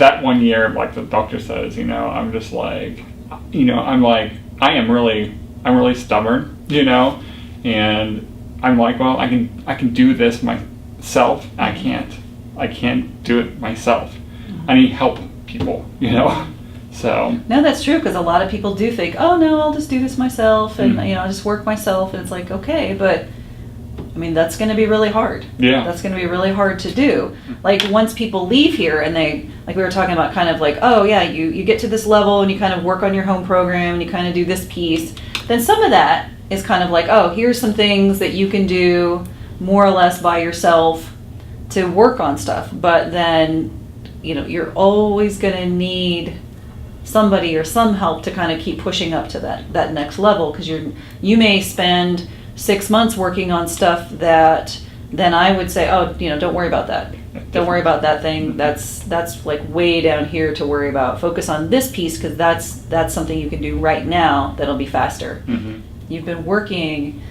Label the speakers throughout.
Speaker 1: that 1 year, like the doctor says, I'm just like, I am really stubborn, and I'm like, well, I can do this myself. I can't do it myself. I need help people, So
Speaker 2: no, that's true, because a lot of people do think, oh no, I'll just do this myself, and I'll just work myself, and it's like, okay, but I mean, that's going to be really hard.
Speaker 1: Yeah,
Speaker 2: that's going to be really hard to do. Like, once people leave here and they, like we were talking about, kind of like, oh yeah, you get to this level and you kind of work on your home program and you kind of do this piece, then some of that is kind of like, oh, here's some things that you can do more or less by yourself to work on stuff, but then you're always going to need somebody or some help to kind of keep pushing up to that next level, because you may spend 6 months working on stuff that then I would say, oh, don't worry about that. Don't worry about that thing. That's like way down here to worry about. Focus on this piece, because that's something you can do right now that'll be faster. You've been working,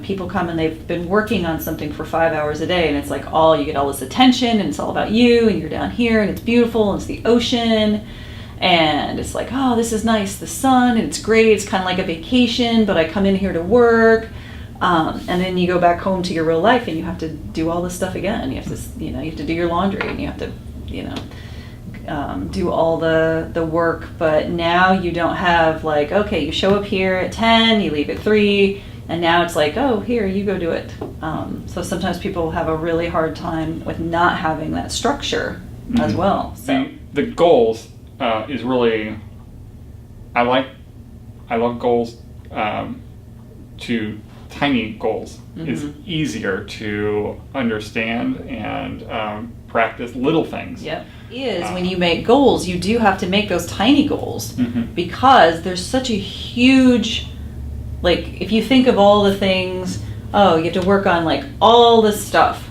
Speaker 2: people come and they've been working on something for 5 hours a day, and it's like you get all this attention, and it's all about you, and you're down here, and it's beautiful, and it's the ocean, and it's like, oh, this is nice, the sun, and it's great, it's kind of like a vacation, but I come in here to work, and then you go back home to your real life, and you have to do all this stuff again. You have to, you have to do your laundry, and you have to, do all the work. But now you don't have like, okay, you show up here at 10, you leave at 3, and now it's like, oh, here, you go do it. So sometimes people have a really hard time with not having that structure as well. So
Speaker 1: the goals is really, I love goals. To tiny goals is easier to understand and practice little things.
Speaker 2: Yep. When you make goals, you do have to make those tiny goals, because there's such a huge, like, if you think of all the things, you have to work on like all this stuff.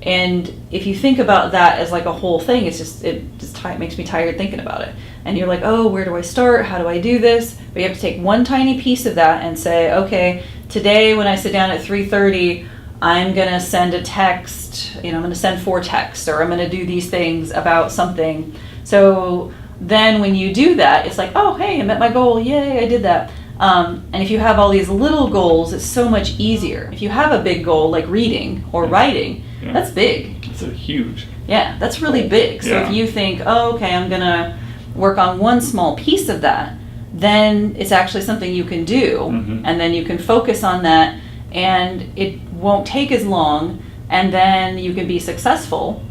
Speaker 2: And if you think about that as like a whole thing, it makes me tired thinking about it. And you're like, oh, where do I start? How do I do this? But you have to take one tiny piece of that and say, okay, today when I sit down at 3:30, I'm going to send a text, I'm going to send 4 texts, or I'm going to do these things about something. So then when you do that, it's like, oh, hey, I met my goal. Yay, I did that. And if you have all these little goals, it's so much easier. If you have a big goal like reading or writing, that's big.
Speaker 1: It's a huge.
Speaker 2: Yeah, that's really big. So if you think, oh, okay, I'm going to work on one small piece of that, then it's actually something you can do. And then you can focus on that, and it won't take as long, and then you can be successful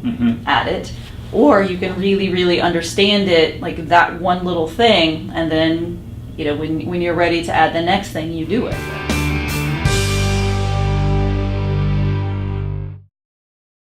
Speaker 2: at it. Or you can really, really understand it, like that one little thing, and then, when you're ready to add the next thing, you do it.